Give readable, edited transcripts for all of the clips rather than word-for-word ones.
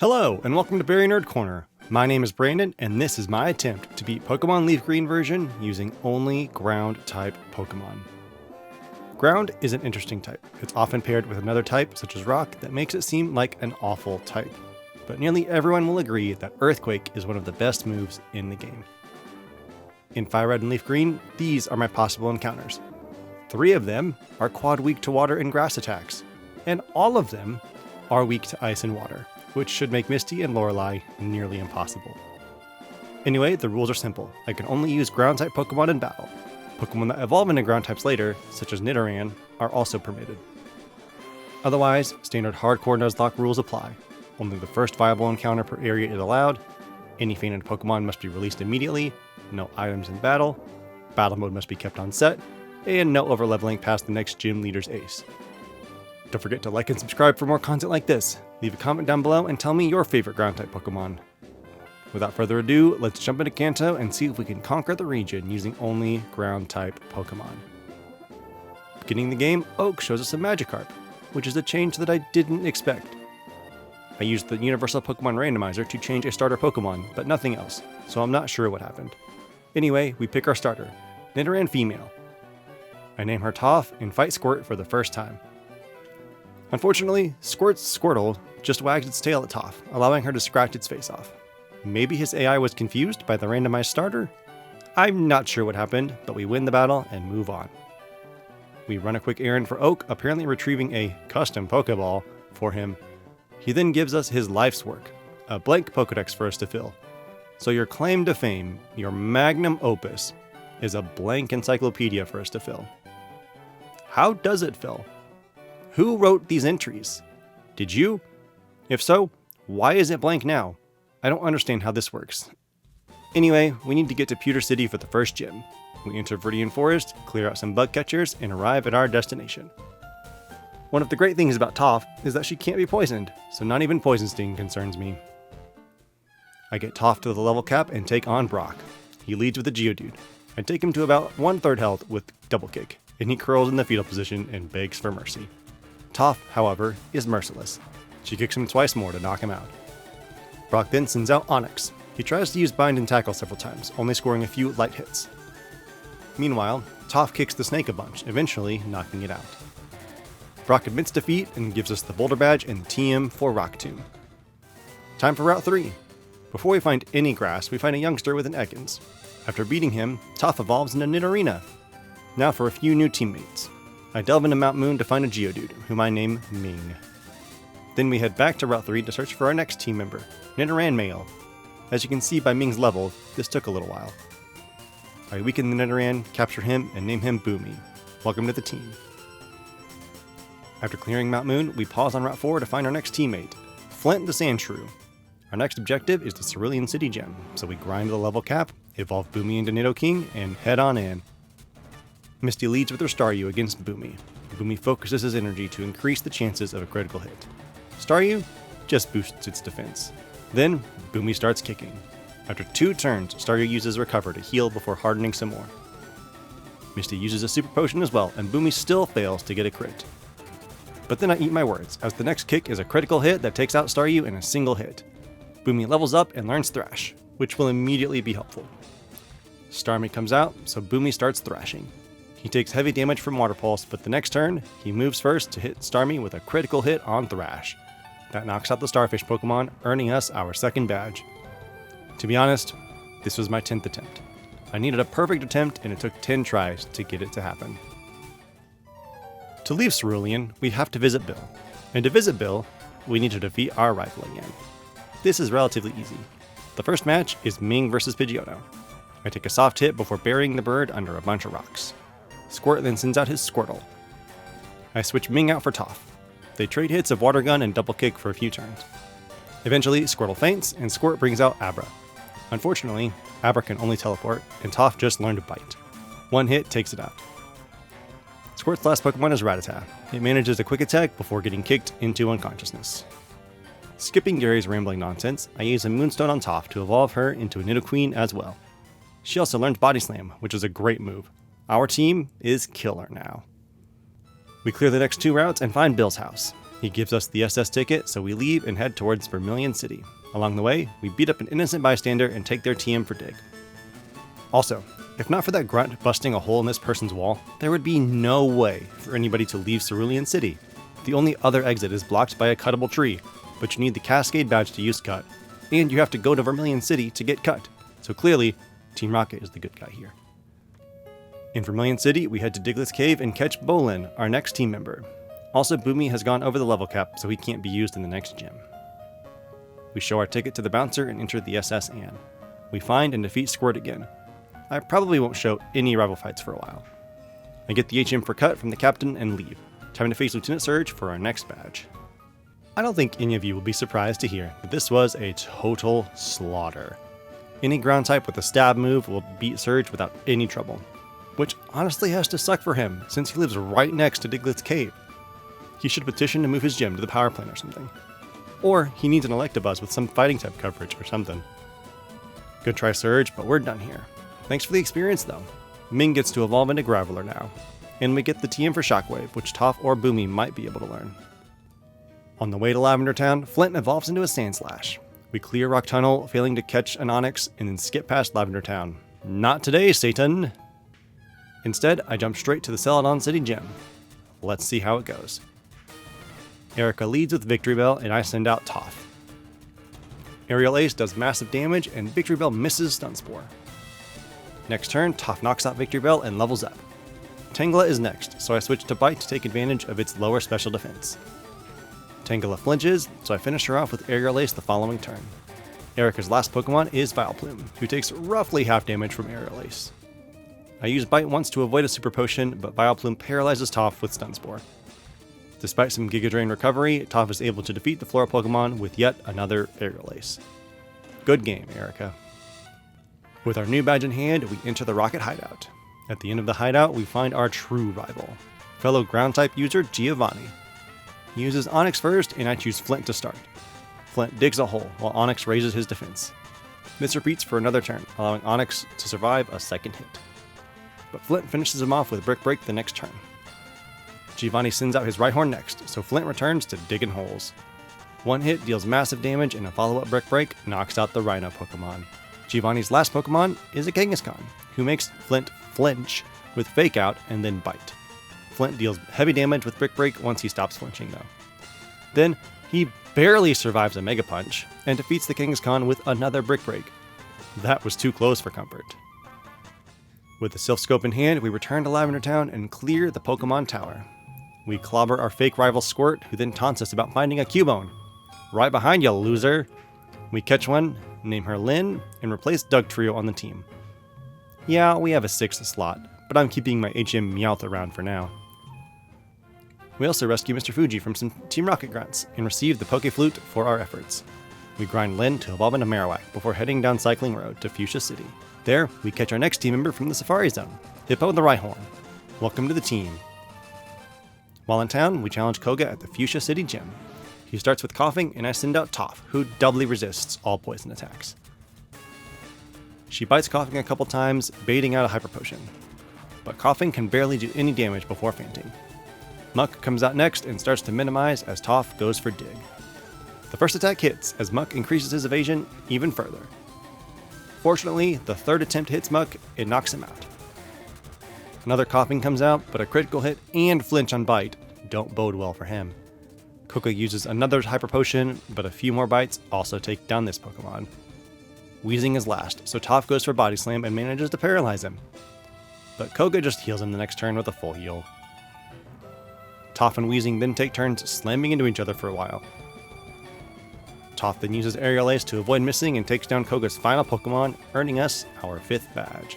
Hello, and welcome to Berry Nerd Corner. My name is Brandon, and this is my attempt to beat Pokemon LeafGreen version using only ground-type Pokemon. Ground is an interesting type. It's often paired with another type, such as Rock, that makes it seem like an awful type. But nearly everyone will agree that Earthquake is one of the best moves in the game. In Fire Red and LeafGreen, these are my possible encounters. 3 of them are quad weak to water and grass attacks, and all of them are weak to ice and water, which should make Misty and Lorelei nearly impossible. Anyway, the rules are simple. I can only use ground-type Pokemon in battle. Pokemon that evolve into ground types later, such as Nidoran, are also permitted. Otherwise, standard Hardcore Nuzlocke rules apply. Only the first viable encounter per area is allowed, any fainted Pokemon must be released immediately, no items in battle mode must be kept on set, and no overleveling past the next gym leader's ace. Don't forget to like and subscribe for more content like this. Leave a comment down below and tell me your favorite ground-type Pokemon. Without further ado, let's jump into Kanto and see if we can conquer the region using only ground-type Pokemon. Beginning the game, Oak shows us a Magikarp, which is a change that I didn't expect. I used the Universal Pokemon Randomizer to change a starter Pokemon, but nothing else, so I'm not sure what happened. Anyway, we pick our starter, Nidoran Female. I name her Toph and fight Squirt for the first time. Unfortunately, Squirt's Squirtle just wags its tail at Toph, allowing her to scratch its face off. Maybe his AI was confused by the randomized starter? I'm not sure what happened, but we win the battle and move on. We run a quick errand for Oak, apparently retrieving a custom Pokeball for him. He then gives us his life's work, a blank Pokedex for us to fill. So your claim to fame, your magnum opus, is a blank encyclopedia for us to fill. How does it fill? Who wrote these entries? Did you? If so, why is it blank now? I don't understand how this works. Anyway, we need to get to Pewter City for the first gym. We enter Viridian Forest, clear out some bug catchers, and arrive at our destination. One of the great things about Toph is that she can't be poisoned, so not even Poison Sting concerns me. I get Toph to the level cap and take on Brock. He leads with a Geodude. I take him to about 1/3 health with Double Kick, and he curls in the fetal position and begs for mercy. Toph, however, is merciless. She kicks him twice more to knock him out. Brock then sends out Onix. He tries to use Bind and Tackle several times, only scoring a few light hits. Meanwhile, Toph kicks the snake a bunch, eventually knocking it out. Brock admits defeat and gives us the Boulder Badge and the TM for Rock Tomb. Time for Route 3. Before we find any grass, we find a youngster with an Ekans. After beating him, Toph evolves into Nidorina. Now for a few new teammates. I delve into Mount Moon to find a Geodude, whom I name Ming. Then we head back to Route 3 to search for our next team member, Nidoran Male. As you can see by Ming's level, this took a little while. I weaken the Nidoran, capture him, and name him Boomy. Welcome to the team. After clearing Mount Moon, we pause on Route 4 to find our next teammate, Flint the Sandshrew. Our next objective is the Cerulean City Gem, so we grind the level cap, evolve Boomy into Nidoking, and head on in. Misty leads with her Staryu against Boomy. Boomy focuses his energy to increase the chances of a critical hit. Staryu just boosts its defense. Then, Boomy starts kicking. After 2 turns, Staryu uses Recover to heal before hardening some more. Misty uses a Super Potion as well, and Boomy still fails to get a crit. But then I eat my words, as the next kick is a critical hit that takes out Staryu in a single hit. Boomy levels up and learns Thrash, which will immediately be helpful. Starmie comes out, so Boomy starts thrashing. He takes heavy damage from Water Pulse, but the next turn, he moves first to hit Starmie with a critical hit on Thrash. That knocks out the Starfish Pokemon, earning us our second badge. To be honest, this was my 10th attempt. I needed a perfect attempt, and it took 10 tries to get it to happen. To leave Cerulean, we have to visit Bill. And to visit Bill, we need to defeat our rival again. This is relatively easy. The first match is Ming vs Pidgeotto. I take a soft hit before burying the bird under a bunch of rocks. Squirt then sends out his Squirtle. I switch Ming out for Toph. They trade hits of Water Gun and Double Kick for a few turns. Eventually, Squirtle faints, and Squirt brings out Abra. Unfortunately, Abra can only teleport, and Toph just learned to bite. 1 hit takes it out. Squirt's last Pokemon is Rattata. It manages a quick attack before getting kicked into unconsciousness. Skipping Gary's rambling nonsense, I use a Moonstone on Toph to evolve her into a Nidoqueen as well. She also learned Body Slam, which is a great move. Our team is killer now. We clear the next 2 routes and find Bill's house. He gives us the SS ticket, so we leave and head towards Vermilion City. Along the way, we beat up an innocent bystander and take their TM for dig. Also, if not for that grunt busting a hole in this person's wall, there would be no way for anybody to leave Cerulean City. The only other exit is blocked by a cuttable tree, but you need the Cascade badge to use cut, and you have to go to Vermilion City to get cut. So clearly, Team Rocket is the good guy here. In Vermilion City, we head to Diglett's Cave and catch Bolin, our next team member. Also, Boomy has gone over the level cap, so he can't be used in the next gym. We show our ticket to the bouncer and enter the SS Anne. We find and defeat Squirt again. I probably won't show any rival fights for a while. I get the HM for cut from the captain and leave. Time to face Lieutenant Surge for our next badge. I don't think any of you will be surprised to hear that this was a total slaughter. Any ground type with a stab move will beat Surge without any trouble, which honestly has to suck for him since he lives right next to Diglett's Cave. He should petition to move his gym to the power plant or something. Or he needs an Electabuzz with some fighting type coverage or something. Good try, Surge, but we're done here. Thanks for the experience though. Ming gets to evolve into Graveler now, and we get the TM for Shockwave, which Toph or Boomy might be able to learn. On the way to Lavender Town, Flint evolves into a Sandslash. We clear Rock Tunnel, failing to catch an Onix, and then skip past Lavender Town. Not today, Satan! Instead, I jump straight to the Celadon City Gym. Let's see how it goes. Erica leads with Victory Bell, and I send out Toph. Aerial Ace does massive damage, and Victory Bell misses Stun Spore. Next turn, Toph knocks out Victory Bell and levels up. Tangela is next, so I switch to Bite to take advantage of its lower special defense. Tangela flinches, so I finish her off with Aerial Ace the following turn. Erica's last Pokemon is Vileplume, who takes roughly half damage from Aerial Ace. I use Bite once to avoid a Super Potion, but Vileplume paralyzes Toph with Stun Spore. Despite some Giga Drain recovery, Toph is able to defeat the Flora Pokemon with yet another Aerial Ace. Good game, Erica. With our new badge in hand, we enter the Rocket Hideout. At the end of the hideout, we find our true rival, fellow Ground-type user Giovanni. He uses Onix first, and I choose Flint to start. Flint digs a hole, while Onix raises his defense. This repeats for another turn, allowing Onix to survive a second hit. But Flint finishes him off with Brick Break the next turn. Giovanni sends out his Rhyhorn next, so Flint returns to digging holes. One hit deals massive damage, and a follow-up Brick Break knocks out the Rhino Pokemon. Giovanni's last Pokemon is a Kangaskhan, who makes Flint flinch with Fake Out and then Bite. Flint deals heavy damage with Brick Break once he stops flinching though. Then, he barely survives a Mega Punch and defeats the Kangaskhan with another Brick Break. That was too close for comfort. With the Silph Scope in hand, we return to Lavender Town and clear the Pokemon Tower. We clobber our fake rival Squirt, who then taunts us about finding a Cubone. Right behind you, loser! We catch one, name her Lynn, and replace Dugtrio on the team. Yeah, we have a 6th slot, but I'm keeping my HM Meowth around for now. We also rescue Mr. Fuji from some Team Rocket grunts and receive the Poke-Flute for our efforts. We grind Lynn to evolve into Marowak before heading down Cycling Road to Fuchsia City. There, we catch our next team member from the Safari Zone, Hippo the Rhyhorn. Welcome to the team. While in town, we challenge Koga at the Fuchsia City Gym. He starts with Coughing, and I send out Toph, who doubly resists all poison attacks. She bites Coughing a couple times, baiting out a Hyper Potion. But Coughing can barely do any damage before fainting. Muck comes out next and starts to minimize as Toph goes for Dig. The first attack hits as Muck increases his evasion even further. Fortunately, the third attempt hits Muck and knocks him out. Another Coughing comes out, but a critical hit and flinch on Bite don't bode well for him. Koga uses another Hyper Potion, but a few more bites also take down this Pokemon. Wheezing is last, so Toph goes for Body Slam and manages to paralyze him. But Koga just heals him the next turn with a full heal. Toph and Wheezing then take turns slamming into each other for a while. Toph then uses Aerial Ace to avoid missing and takes down Koga's final Pokemon, earning us our 5th badge.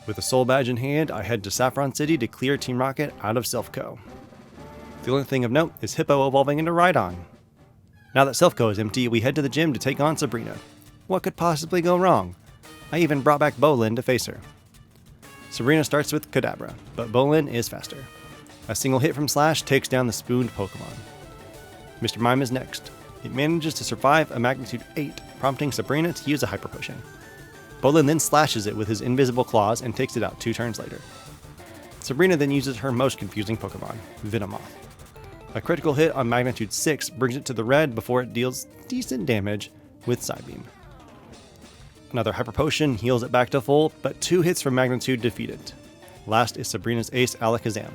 With a Soul Badge in hand, I head to Saffron City to clear Team Rocket out of Silphco. The only thing of note is Hippo evolving into Rhydon. Now that Silphco is empty, we head to the gym to take on Sabrina. What could possibly go wrong? I even brought back Bolin to face her. Sabrina starts with Kadabra, but Bolin is faster. A single hit from Slash takes down the spooned Pokemon. Mr. Mime is next. It manages to survive a magnitude 8, prompting Sabrina to use a Hyper Potion. Bolin then slashes it with his invisible claws and takes it out 2 turns later. Sabrina then uses her most confusing Pokemon, Venomoth. A critical hit on magnitude 6 brings it to the red before it deals decent damage with Psybeam. Another Hyper Potion heals it back to full, but 2 hits from magnitude defeat it. Last is Sabrina's ace Alakazam.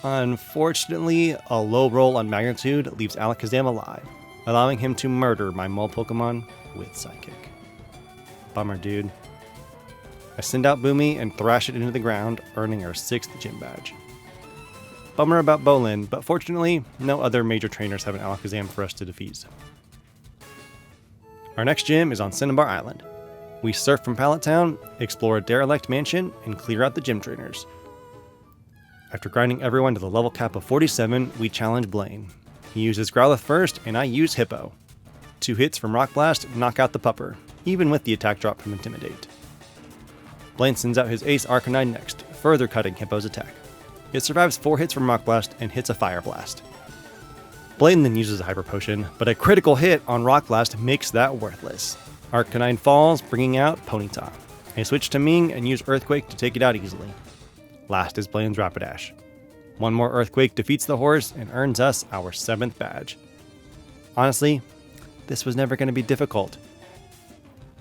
Unfortunately, a low roll on magnitude leaves Alakazam alive, allowing him to murder my mole Pokemon with Psychic. Bummer, dude. I send out Boomy and thrash it into the ground, earning our 6th gym badge. Bummer about Bolin, but fortunately, no other major trainers have an Alakazam for us to defeat. Our next gym is on Cinnabar Island. We surf from Pallet Town, explore a derelict mansion, and clear out the gym trainers. After grinding everyone to the level cap of 47, we challenge Blaine. He uses Growlithe first, and I use Hippo. 2 hits from Rock Blast knock out the pupper, even with the attack drop from Intimidate. Blaine sends out his ace Arcanine next, further cutting Hippo's attack. It survives 4 hits from Rock Blast and hits a Fire Blast. Blaine then uses a Hyper Potion, but a critical hit on Rock Blast makes that worthless. Arcanine falls, bringing out Ponyta. I switch to Ming and use Earthquake to take it out easily. Last is Blaine's Rapidash. One more Earthquake defeats the horse and earns us our 7th badge. Honestly, this was never going to be difficult.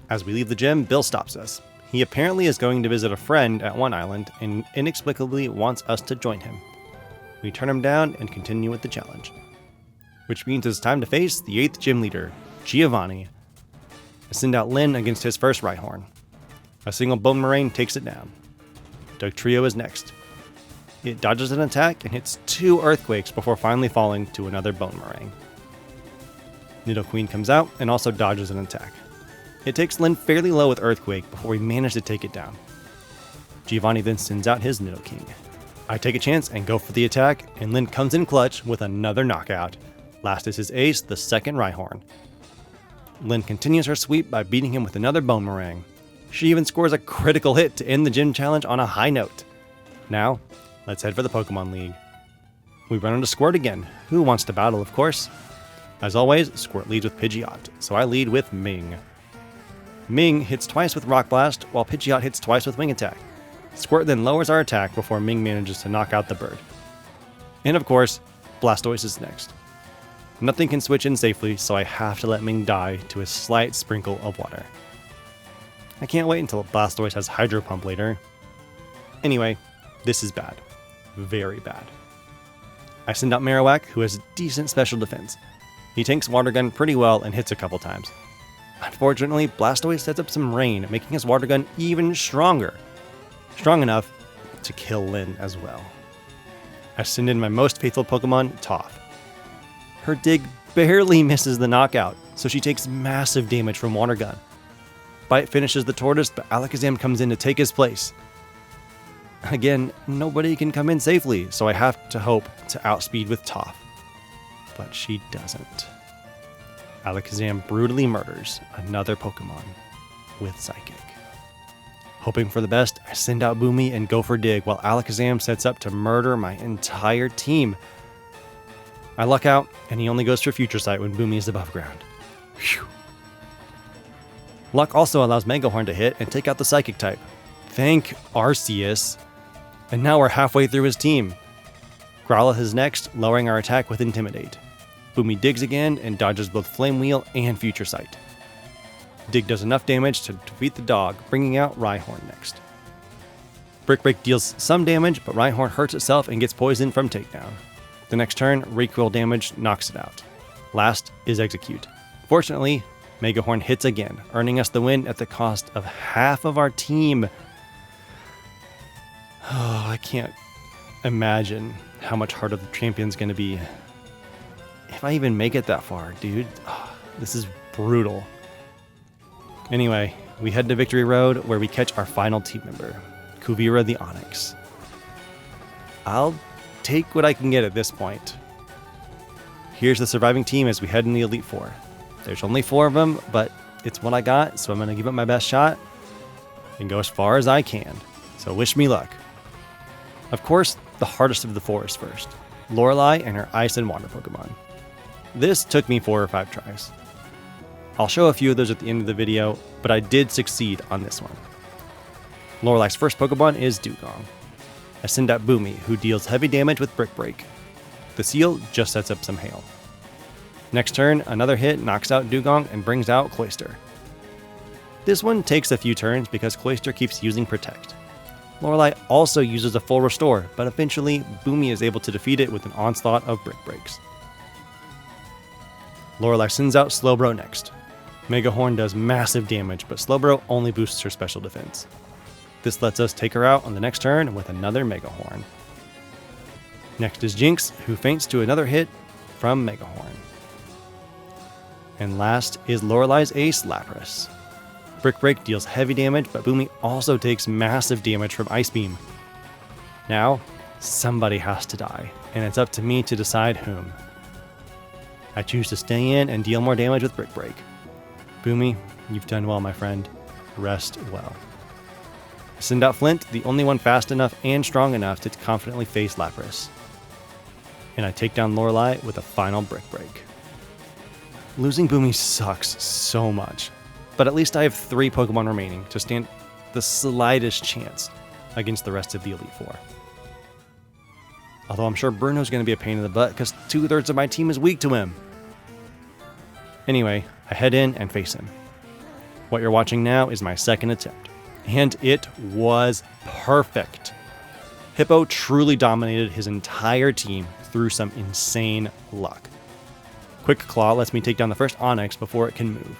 As we leave the gym, Bill stops us. He apparently is going to visit a friend at one island and inexplicably wants us to join him. We turn him down and continue with the challenge. Which means it's time to face the 8th gym leader, Giovanni. I send out Lynn against his first Rhyhorn. A single Bone Moraine takes it down. Dugtrio is next. It dodges an attack and hits 2 Earthquakes before finally falling to another Bone Moraine. Nidoqueen comes out and also dodges an attack. It takes Lynn fairly low with Earthquake before we manage to take it down. Giovanni then sends out his Nidoking. I take a chance and go for the attack, and Lynn comes in clutch with another knockout. Last is his ace, the 2nd Rhyhorn. Lynn continues her sweep by beating him with another Bone Meringue. She even scores a critical hit to end the gym challenge on a high note. Now, let's head for the Pokemon League. We run into Squirt again, who wants to battle, of course. As always, Squirt leads with Pidgeot, so I lead with Ming. Ming hits twice with Rock Blast, while Pidgeot hits twice with Wing Attack. Squirt then lowers our attack before Ming manages to knock out the bird. And of course, Blastoise is next. Nothing can switch in safely, so I have to let Ming die to a slight sprinkle of water. I can't wait until Blastoise has Hydro Pump later. Anyway, this is bad. Very bad. I send out Marowak, who has decent special defense. He tanks Water Gun pretty well and hits a couple times. Unfortunately, Blastoise sets up some rain, making his Water Gun even stronger. Strong enough to kill Lynn as well. I send in my most faithful Pokemon, Toph. Her dig barely misses the knockout, so she takes massive damage from Water Gun. Bite finishes the Tortoise, but Alakazam comes in to take his place. Again, nobody can come in safely, so I have to hope to outspeed with Toph. But she doesn't. Alakazam brutally murders another Pokemon with Psychic. Hoping for the best, I send out Boomy and go for Dig, while Alakazam sets up to murder my entire team. I luck out, and he only goes for Future Sight when Boomy is above ground. Whew. Luck also allows Megahorn to hit and take out the Psychic type. Thank Arceus. And now we're halfway through his team. Growlithe is next, lowering our attack with Intimidate. Boomy digs again and dodges both Flame Wheel and Future Sight. Dig does enough damage to defeat the dog, bringing out Rhyhorn next. Brick Break deals some damage, but Rhyhorn hurts itself and gets poisoned from Takedown. The next turn, recoil damage knocks it out. Last is Execute. Fortunately, Megahorn hits again, earning us the win at the cost of half of our team. Oh, I can't imagine how much harder the champion's going to be. If I even make it that far, dude. Oh, this is brutal. Anyway, we head to Victory Road, where we catch our final team member, Kuvira the Onyx. I'll take what I can get at this point. Here's the surviving team as we head in the Elite Four. There's only 4 of them, but it's what I got, so I'm going to give it my best shot and go as far as I can. So wish me luck. Of course, the hardest of the 4 is first, Lorelei and her Ice and Water Pokemon. This took me 4 or 5 tries. I'll show a few of those at the end of the video, but I did succeed on this one. Lorelei's first Pokemon is Dugong. I send out Boomy, who deals heavy damage with Brick Break. The Seal just sets up some hail. Next turn, another hit knocks out Dugong and brings out Cloyster. This one takes a few turns because Cloyster keeps using Protect. Lorelei also uses a full restore, but eventually Boomy is able to defeat it with an onslaught of Brick Breaks. Lorelei sends out Slowbro next. Mega Horn does massive damage, but Slowbro only boosts her special defense. This lets us take her out on the next turn with another Mega Horn. Next is Jinx, who feints to another hit from Mega Horn. And last is Lorelei's ace, Lapras. Brick Break deals heavy damage, but Boomy also takes massive damage from Ice Beam. Now, somebody has to die, and it's up to me to decide whom. I choose to stay in and deal more damage with Brick Break. Boomy, you've done well, my friend. Rest well. I send out Flint, the only one fast enough and strong enough to confidently face Lapras. And I take down Lorelei with a final Brick Break. Losing Boomy sucks so much, but at least I have 3 Pokemon remaining to stand the slightest chance against the rest of the Elite Four. Although I'm sure Bruno's going to be a pain in the butt because 2/3 of my team is weak to him. Anyway, I head in and face him. What you're watching now is my second attempt, and it was perfect. Hippo truly dominated his entire team through some insane luck. Quick Claw lets me take down the first Onix before it can move.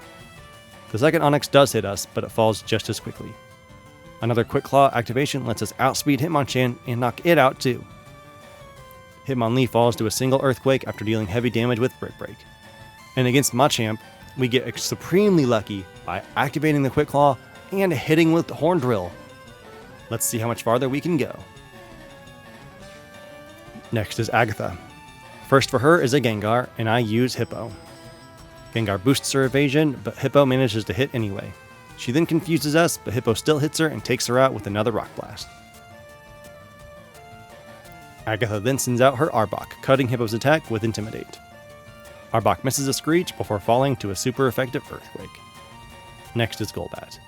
The second Onix does hit us, but it falls just as quickly. Another Quick Claw activation lets us outspeed Hitmonchan and knock it out too. Hitmonlee falls to a single Earthquake after dealing heavy damage with Brick Break. And against Machamp, we get supremely lucky by activating the Quick Claw and hitting with Horn Drill. Let's see how much farther we can go. Next is Agatha. First for her is a Gengar, and I use Hippo. Gengar boosts her evasion, but Hippo manages to hit anyway. She then confuses us, but Hippo still hits her and takes her out with another Rock Blast. Agatha then sends out her Arbok, cutting Hippo's attack with Intimidate. Arbok misses a Screech before falling to a super effective Earthquake. Next is Golbat.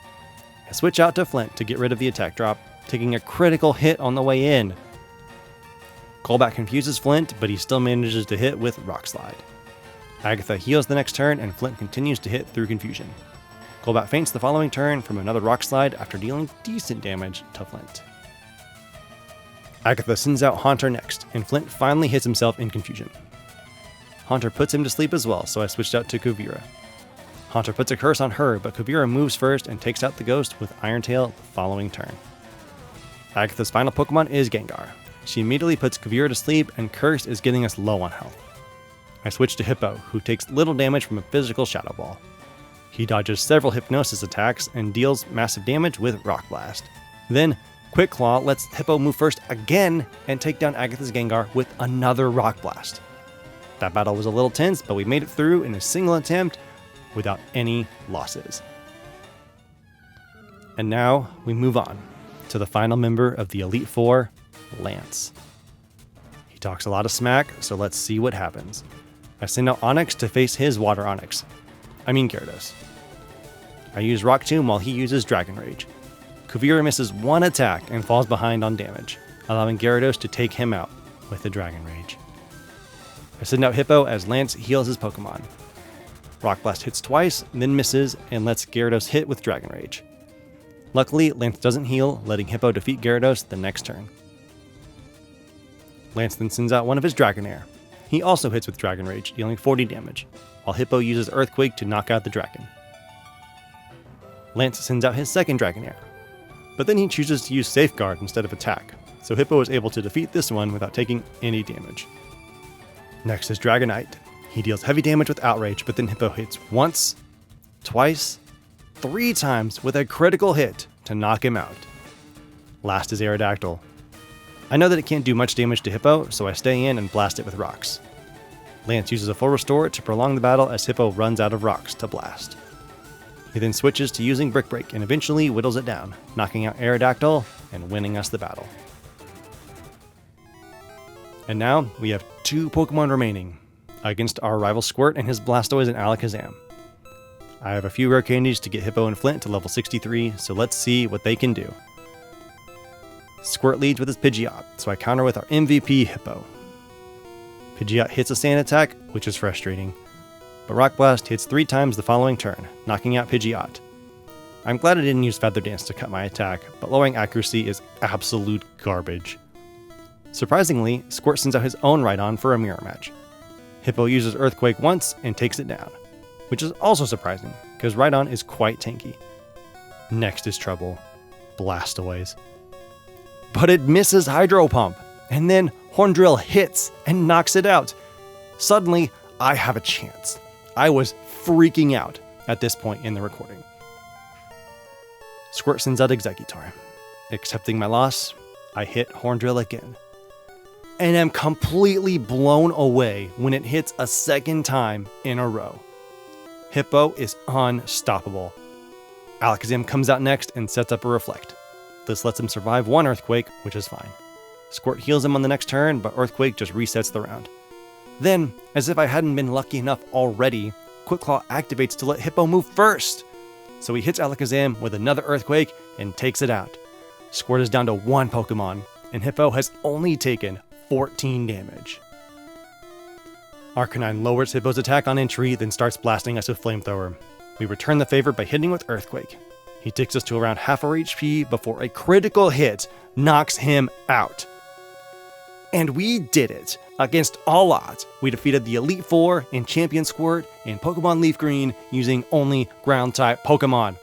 I switch out to Flint to get rid of the attack drop, taking a critical hit on the way in. Golbat confuses Flint, but he still manages to hit with Rock Slide. Agatha heals the next turn, and Flint continues to hit through confusion. Golbat feints the following turn from another Rock Slide after dealing decent damage to Flint. Agatha sends out Haunter next, and Flint finally hits himself in confusion. Haunter puts him to sleep as well, so I switched out to Kuvira. Haunter puts a curse on her, but Kuvira moves first and takes out the ghost with Iron Tail the following turn. Agatha's final Pokemon is Gengar. She immediately puts Kuvira to sleep, and Curse is getting us low on health. I switch to Hippo, who takes little damage from a physical Shadow Ball. He dodges several Hypnosis attacks and deals massive damage with Rock Blast. Then, Quick Claw lets Hippo move first again and take down Agatha's Gengar with another Rock Blast. That battle was a little tense, but we made it through in a single attempt without any losses. And now we move on to the final member of the Elite Four, Lance. He talks a lot of smack, so let's see what happens. I send out Onix to face his Water Onix. Gyarados. I use Rock Tomb while he uses Dragon Rage. Kuvira misses one attack and falls behind on damage, allowing Gyarados to take him out with the Dragon Rage. I send out Hippo as Lance heals his Pokemon. Rock Blast hits twice, then misses, and lets Gyarados hit with Dragon Rage. Luckily, Lance doesn't heal, letting Hippo defeat Gyarados the next turn. Lance then sends out one of his Dragonair. He also hits with Dragon Rage, dealing 40 damage, while Hippo uses Earthquake to knock out the dragon. Lance sends out his second Dragonair, but then he chooses to use Safeguard instead of Attack, so Hippo is able to defeat this one without taking any damage. Next is Dragonite. He deals heavy damage with Outrage, but then Hippo hits once, twice, 3 times with a critical hit to knock him out. Last is Aerodactyl. I know that it can't do much damage to Hippo, so I stay in and blast it with rocks. Lance uses a full restore to prolong the battle as Hippo runs out of rocks to blast. He then switches to using Brick Break and eventually whittles it down, knocking out Aerodactyl and winning us the battle. And now we have 2 Pokemon remaining against our rival Squirt and his Blastoise and Alakazam. I have a few rare candies to get Hippo and Flint to level 63, so let's see what they can do. Squirt leads with his Pidgeot, so I counter with our MVP Hippo. Pidgeot hits a sand attack, which is frustrating. But Rock Blast hits 3 times the following turn, knocking out Pidgeot. I'm glad I didn't use Feather Dance to cut my attack, but lowering accuracy is absolute garbage. Surprisingly, Squirt sends out his own Rhydon for a mirror match. Hippo uses Earthquake once and takes it down, which is also surprising, because Rhydon is quite tanky. Next is trouble, Blastoise. But it misses Hydro Pump, and then Horndrill hits and knocks it out. Suddenly, I have a chance. I was freaking out at this point in the recording. Squirt sends out Exeggutor. Accepting my loss, I hit Horndrill again. And am completely blown away when it hits a second time in a row. Hippo is unstoppable. Alakazam comes out next and sets up a Reflect. This lets him survive 1 Earthquake, which is fine. Squirt heals him on the next turn, but Earthquake just resets the round. Then, as if I hadn't been lucky enough already, Quick Claw activates to let Hippo move first. So he hits Alakazam with another Earthquake and takes it out. Squirt is down to 1 Pokemon, and Hippo has only taken 14 damage. Arcanine lowers Hippo's attack on entry, then starts blasting us with Flamethrower. We return the favor by hitting with Earthquake. He takes us to around half our HP before a critical hit knocks him out. And we did it! Against all odds, we defeated the Elite Four in Champion Squirt and Pokemon LeafGreen using only Ground-type Pokemon.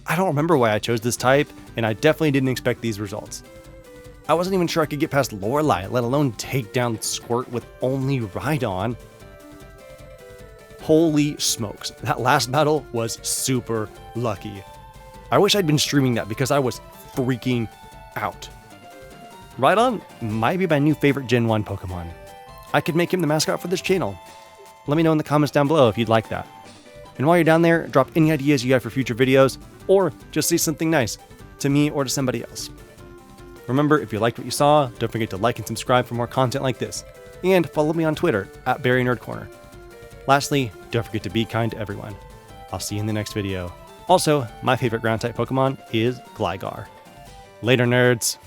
I don't remember why I chose this type, and I definitely didn't expect these results. I wasn't even sure I could get past Lorelei, let alone take down Squirt with only Rhydon. Holy smokes, that last battle was super lucky. I wish I'd been streaming that because I was freaking out. Rhydon might be my new favorite Gen 1 Pokemon. I could make him the mascot for this channel. Let me know in the comments down below if you'd like that. And while you're down there, drop any ideas you have for future videos, or just say something nice to me or to somebody else. Remember, if you liked what you saw, don't forget to like and subscribe for more content like this, and follow me on Twitter @BarryNerdCorner. Lastly, don't forget to be kind to everyone. I'll see you in the next video. Also, my favorite Ground-type Pokemon is Gligar. Later, nerds!